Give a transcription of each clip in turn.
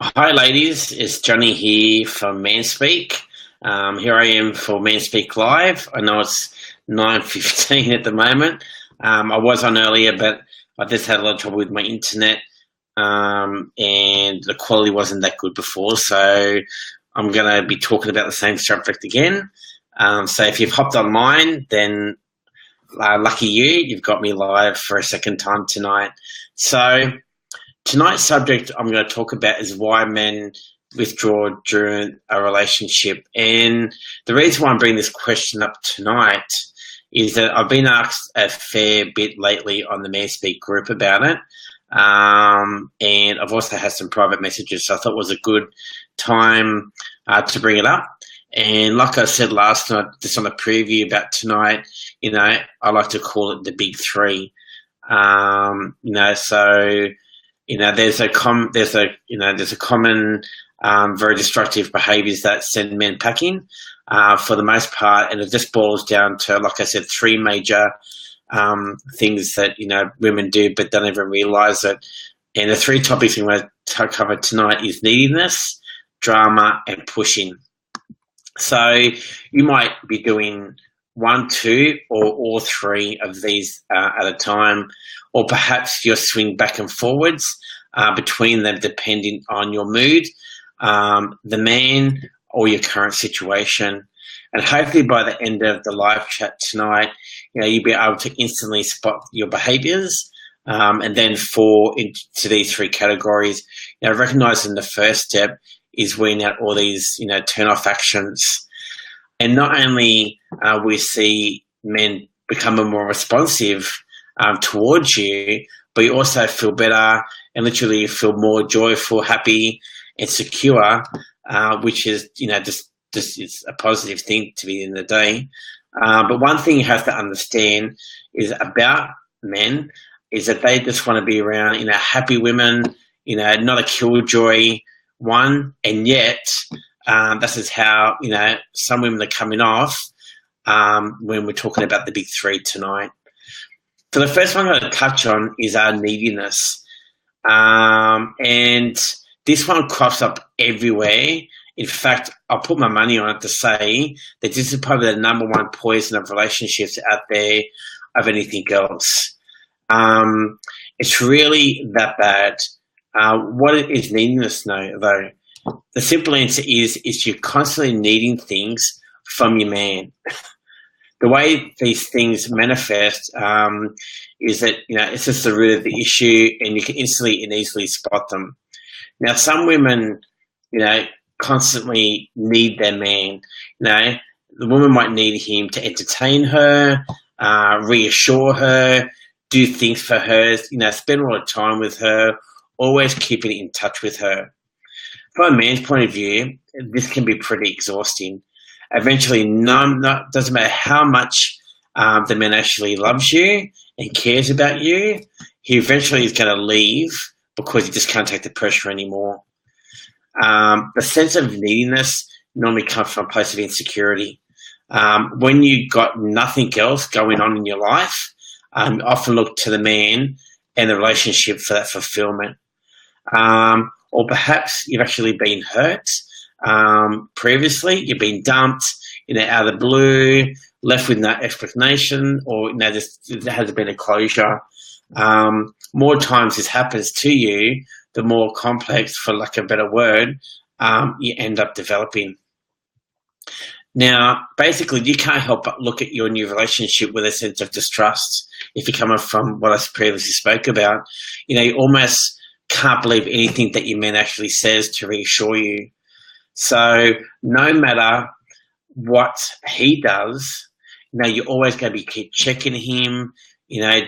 Hi, ladies. It's Johnny here from Manspeak. Here I am for Manspeak Live. I know it's 9:15 at the moment. I was on earlier, but I just had a lot of trouble with my internet, and the quality wasn't that good before. So I'm going to be talking about the same subject again. So if you've hopped online, then lucky you, you've got me live for a second time tonight. So tonight's subject I'm going to talk about is why men withdraw during a relationship. And the reason why I'm bringing this question up tonight is that I've been asked a fair bit lately on the Manspeak group about it. And I've also had some private messages, so I thought it was a good time to bring it up. And like I said last night, just on the preview about tonight, I like to call it the big three. There's a common very destructive behaviours that send men packing for the most part, and it just boils down to, like I said, three major things that women do but don't even realise it. And the three topics I'm going to cover tonight is neediness, drama, and pushing. So you might be doing one, two, or all three of these at a time, or perhaps you'll swing back and forwards between them depending on your mood, the man, or your current situation. And hopefully by the end of the live chat tonight, you'll be able to instantly spot your behaviours and then fall into these three categories. Recognising the first step is weeding out all these, turn-off actions. And not only we see men becoming more responsive towards you, but you also feel better and literally feel more joyful, happy, and secure, which is, just is a positive thing to be in the day. But one thing you have to understand is about men is that they just want to be around, happy women, not a killjoy one, and yet this is how, some women are coming off when we're talking about the big three tonight. So the first one I'm going to touch on is our neediness. And this one crops up everywhere. In fact, I'll put my money on it to say that this is probably the number one poison of relationships out there of anything else. It's really that bad. What is neediness, though? The simple answer is you're constantly needing things from your man. The way these things manifest is that, it's just the root of the issue, and you can instantly and easily spot them. Now, some women, constantly need their man. The woman might need him to entertain her, reassure her, do things for her, spend a lot of time with her, always keeping in touch with her. From a man's point of view, this can be pretty exhausting. Eventually, doesn't matter how much the man actually loves you and cares about you, he eventually is going to leave because he just can't take the pressure anymore. The sense of neediness normally comes from a place of insecurity. When you've got nothing else going on in your life, you often look to the man and the relationship for that fulfillment. Or perhaps you've actually been hurt previously, you've been dumped, out of the blue, left with no explanation, or there hasn't been a closure. More times this happens to you, the more complex, for lack of a better word, you end up developing. Now, basically, you can't help but look at your new relationship with a sense of distrust. If you're coming from what I previously spoke about, you almost can't believe anything that your man actually says to reassure you. So no matter what he does, you're always going to be keep checking him,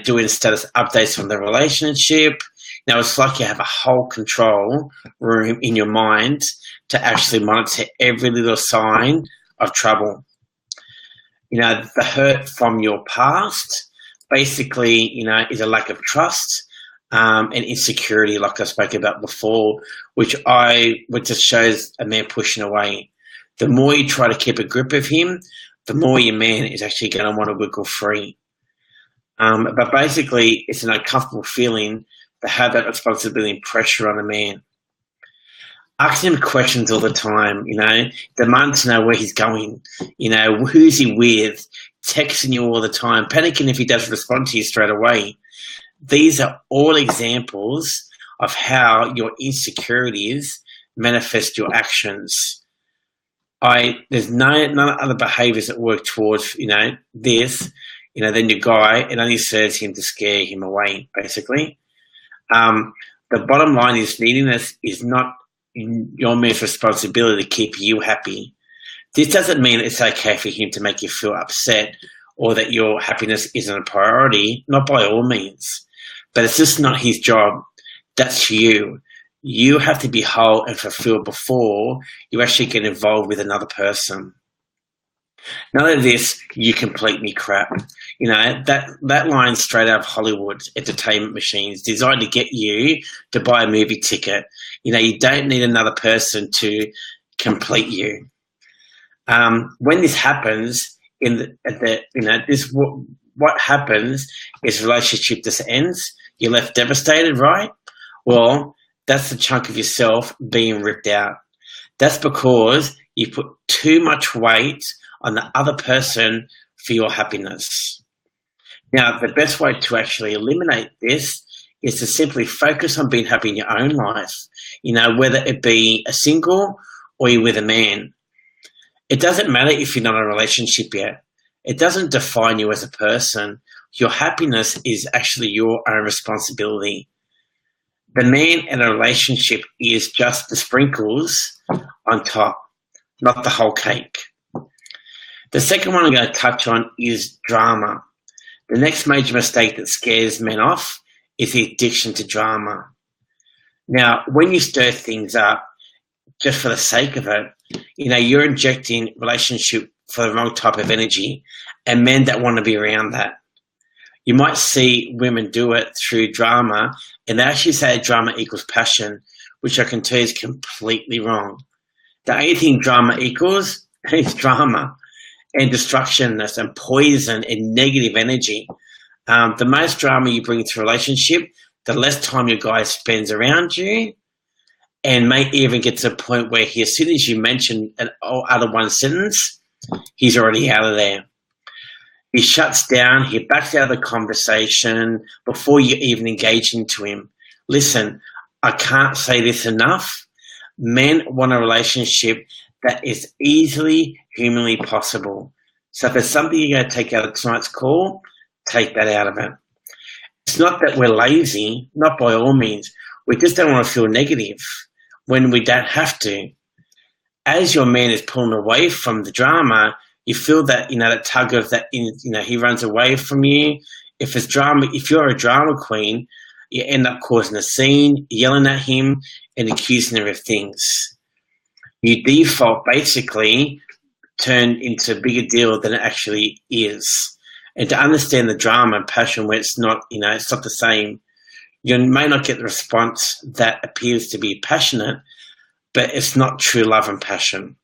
doing status updates on the relationship. Now, it's like you have a whole control room in your mind to actually monitor every little sign of trouble. The hurt from your past basically, is a lack of trust and insecurity, like I spoke about before, which just shows a man pushing away. The more you try to keep a grip of him, the more your man is actually going to want to wiggle free. But basically, it's an uncomfortable feeling to have that responsibility and pressure on a man. Asking him questions all the time, demanding to know where he's going, who's he with, texting you all the time, panicking if he doesn't respond to you straight away. These are all examples of how your insecurities manifest your actions. There's none other behaviours that work towards, this, than your guy. It only serves him to scare him away, basically. The bottom line is neediness is not your man's responsibility to keep you happy. This doesn't mean it's okay for him to make you feel upset or that your happiness isn't a priority, not by all means. But it's just not his job. That's you. You have to be whole and fulfilled before you actually get involved with another person. None of this, you complete me crap. That line straight out of Hollywood entertainment machines designed to get you to buy a movie ticket. You don't need another person to complete you. When this happens, what happens is relationship just ends. You're left devastated, right? Well, that's the chunk of yourself being ripped out. That's because you put too much weight on the other person for your happiness. Now, the best way to actually eliminate this is to simply focus on being happy in your own life, whether it be a single or you're with a man. It doesn't matter if you're not in a relationship yet. It doesn't define you as a person. Your happiness is actually your own responsibility. The man in a relationship is just the sprinkles on top, not the whole cake. The second one I'm going to touch on is drama. The next major mistake that scares men off is the addiction to drama. Now, when you stir things up just for the sake of it, you're injecting relationship for the wrong type of energy and men that want to be around that. You might see women do it through drama, and they actually say drama equals passion, which I can tell you is completely wrong. The only thing drama equals is drama and destructionness and poison and negative energy. The most drama you bring to a relationship, the less time your guy spends around you, and may even get to a point where as soon as you mention an other one sentence, he's already out of there. He shuts down, he backs out of the conversation before you even engage into him. Listen, I can't say this enough. Men want a relationship that is easily humanly possible. So if there's something you're going to take out of tonight's call, take that out of it. It's not that we're lazy, not by all means. We just don't want to feel negative when we don't have to. As your man is pulling away from the drama, you feel that, that tug of that, he runs away from you. If you're a drama queen, you end up causing a scene, yelling at him and accusing him of things. You default basically turn into a bigger deal than it actually is. And to understand the drama and passion where it's not, it's not the same, you may not get the response that appears to be passionate, but it's not true love and passion.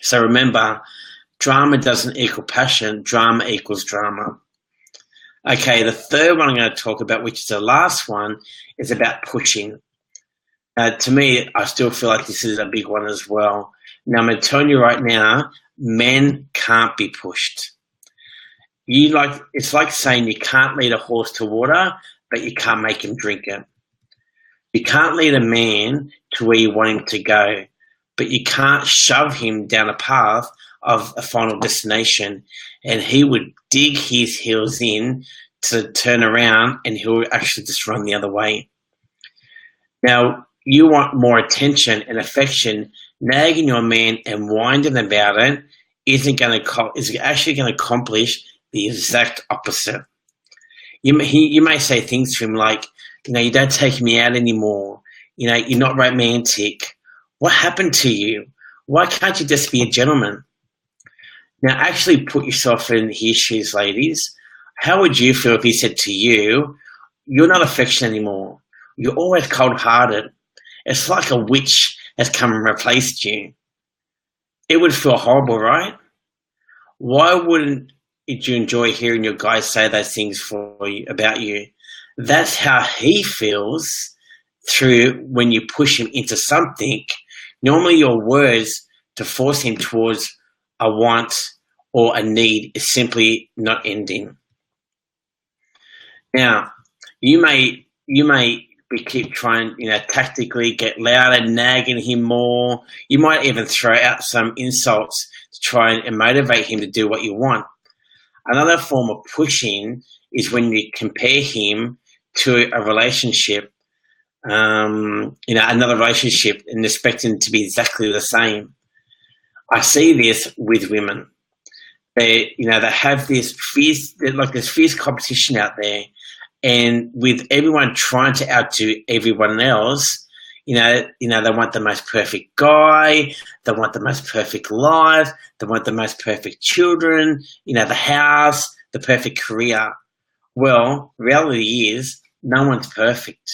So remember, drama doesn't equal passion, drama equals drama. Okay, the third one I'm going to talk about, which is the last one, is about pushing. To me, I still feel like this is a big one as well. Now, I'm going to tell you right now, men can't be pushed. It's like saying you can't lead a horse to water, but you can't make him drink it. You can't lead a man to where you want him to go, but you can't shove him down a path of a final destination, and he would dig his heels in to turn around and he'll actually just run the other way. Now, you want more attention and affection. Nagging your man and whining about it is actually going to accomplish the exact opposite. You may say things to him like, you don't take me out anymore. You're not romantic. What happened to you? Why can't you just be a gentleman? Now, actually put yourself in his shoes, ladies. How would you feel if he said to you, you're not affectionate anymore. You're always cold-hearted. It's like a witch has come and replaced you. It would feel horrible, right? Why wouldn't you enjoy hearing your guy say those things for you, about you. That's how he feels through when you push him into something. Normally your words to force him towards a want or a need is simply not ending. Now, you may keep trying, tactically get louder, nagging him more. You might even throw out some insults to try and motivate him to do what you want. Another form of pushing is when you compare him to a relationship, another relationship, and expect him to be exactly the same. I see this with women. They have this fierce competition out there, and with everyone trying to outdo everyone else, they want the most perfect guy, they want the most perfect life, they want the most perfect children, the house, the perfect career. Well, reality is no one's perfect.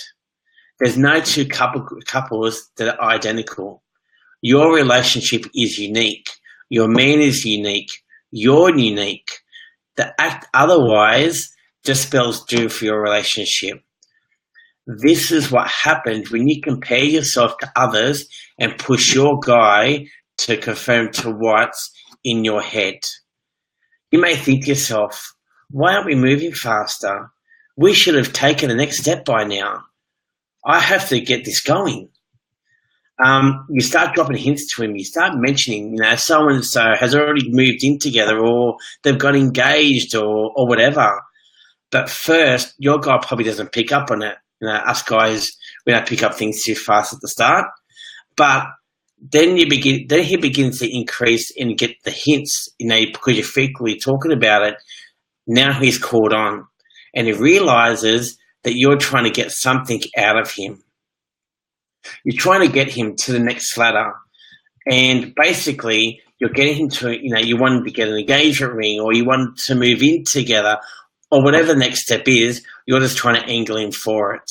There's no two couples that are identical. Your relationship is unique. Your man is unique. You're unique. The act otherwise just spells doom for your relationship. This is what happens when you compare yourself to others and push your guy to conform to what's in your head. You may think to yourself, why aren't we moving faster? We should have taken the next step by now. I have to get this going. You start dropping hints to him. You start mentioning, so-and-so has already moved in together, or they've got engaged, or whatever. But first, your guy probably doesn't pick up on it. Us guys, we don't pick up things too fast at the start. But then he begins to increase and get the hints, because you're frequently talking about it. Now he's caught on, and he realizes that you're trying to get something out of him. You're trying to get him to the next ladder, and basically you're getting him to, you want him to get an engagement ring, or you want to move in together, or whatever the next step is. You're just trying to angle him for it.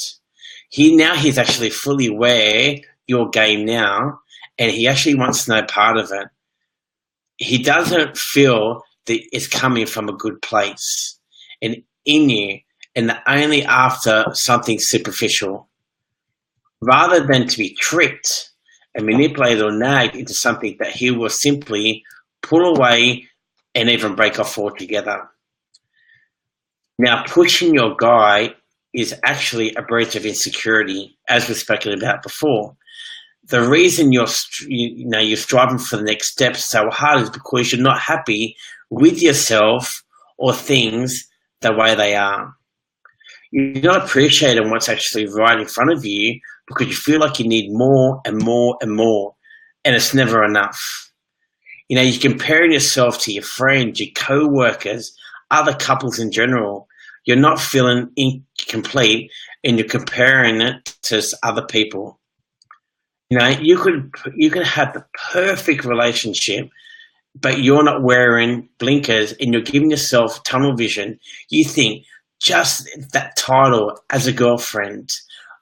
He's actually fully aware your game now, and he actually wants to know part of it. He doesn't feel that it's coming from a good place and in you, and only after something superficial. Rather than to be tricked and manipulated or nagged into something that he will simply pull away and even break off altogether. Now, pushing your guy is actually a breach of insecurity, as we've spoken about before. The reason you're striving for the next step so hard is because you're not happy with yourself or things the way they are. You're not appreciating what's actually right in front of you because you feel like you need more and more and more, and it's never enough. You're comparing yourself to your friends, your co-workers, other couples in general. You're not feeling incomplete, and you're comparing it to other people. You could have the perfect relationship, but you're not wearing blinkers and you're giving yourself tunnel vision. You think just that title as a girlfriend,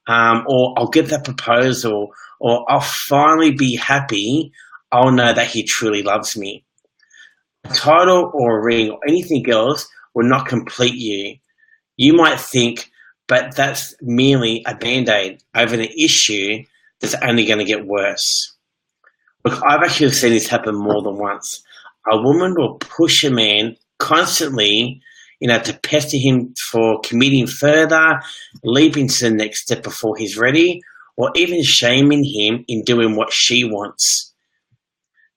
or I'll get that proposal, or I'll finally be happy. I'll know that he truly loves me. A title or a ring or anything else will not complete you. You might think, but that's merely a Band-Aid over the issue that's only going to get worse. Look, I've actually seen this happen more than once. A woman will push a man constantly, to pester him for committing further, leaping to the next step before he's ready, or even shaming him in doing what she wants.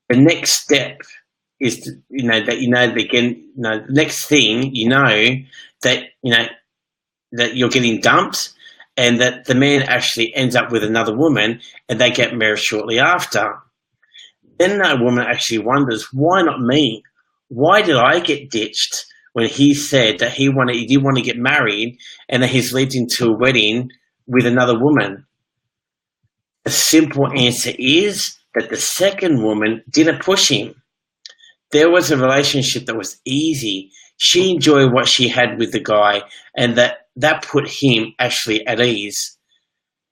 The next step is, the next thing, that you're getting dumped, and that the man actually ends up with another woman and they get married shortly after. Then that woman actually wonders, why not me? Why did I get ditched when he said that he did want to get married and that he's leading to a wedding with another woman? The simple answer is that the second woman didn't push him. There was a relationship that was easy. She enjoyed what she had with the guy, and that put him actually at ease.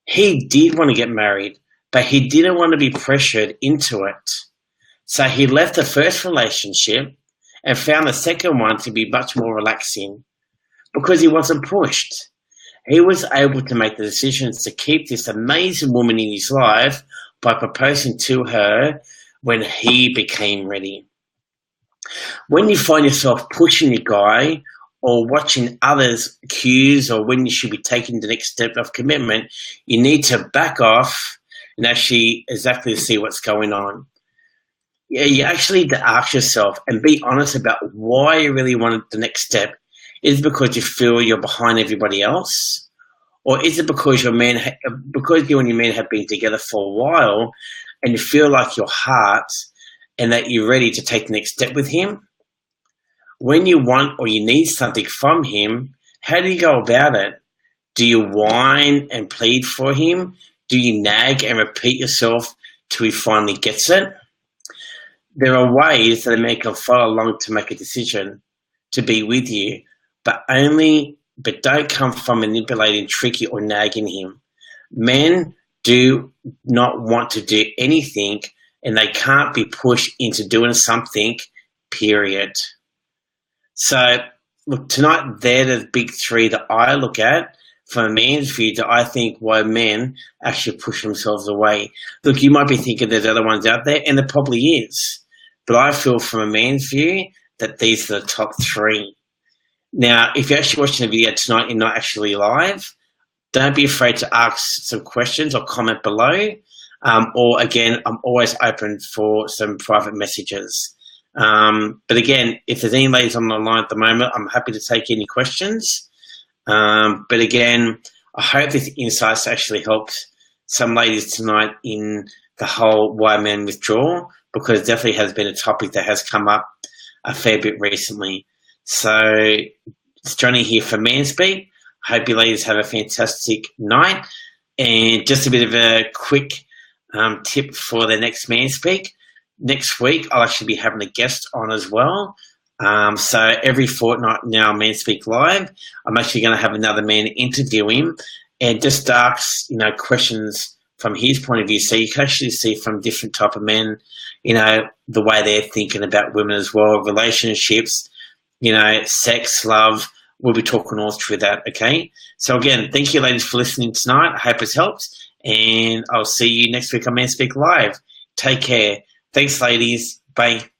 He did want to get married, but he didn't want to be pressured into it. So he left the first relationship and found the second one to be much more relaxing because he wasn't pushed. He was able to make the decisions to keep this amazing woman in his life by proposing to her when he became ready. When you find yourself pushing a guy or watching others' cues, or when you should be taking the next step of commitment, you need to back off and actually exactly see what's going on. Yeah, you actually need to ask yourself and be honest about why you really wanted the next step. Is it because you feel you're behind everybody else? Or is it because because you and your man have been together for a while and you feel like your heart and that you're ready to take the next step with him? When you want or you need something from him, how do you go about it? Do you whine and plead for him? Do you nag and repeat yourself till he finally gets it? There are ways that a man can follow along to make a decision to be with you, but don't come from manipulating, tricky, or nagging him. Men do not want to do anything, and they can't be pushed into doing something, period. So, look, tonight they're the big three that I look at from a man's view that I think why men actually push themselves away. Look, you might be thinking there's other ones out there, and there probably is. But I feel from a man's view that these are the top three. Now, if you're actually watching the video tonight and not actually live, don't be afraid to ask some questions or comment below. Or again, I'm always open for some private messages. But again, if there's any ladies on the line at the moment, I'm happy to take any questions. But again, I hope this insights actually helped some ladies tonight in the whole why men withdraw, because it definitely has been a topic that has come up a fair bit recently. So it's Johnny here for Manspeak. I hope you ladies have a fantastic night. And just a bit of a quick tip for the next Manspeak. Next week, I'll actually be having a guest on as well. So every fortnight now, Manspeak Live, I'm actually going to have another man interview him and just ask, questions from his point of view. So you can actually see from different type of men, the way they're thinking about women as well, relationships, sex, love. We'll be talking all through that, okay? So again, thank you ladies for listening tonight. I hope it's helped. And I'll see you next week on Manspeak Live. Take care. Thanks, ladies. Bye.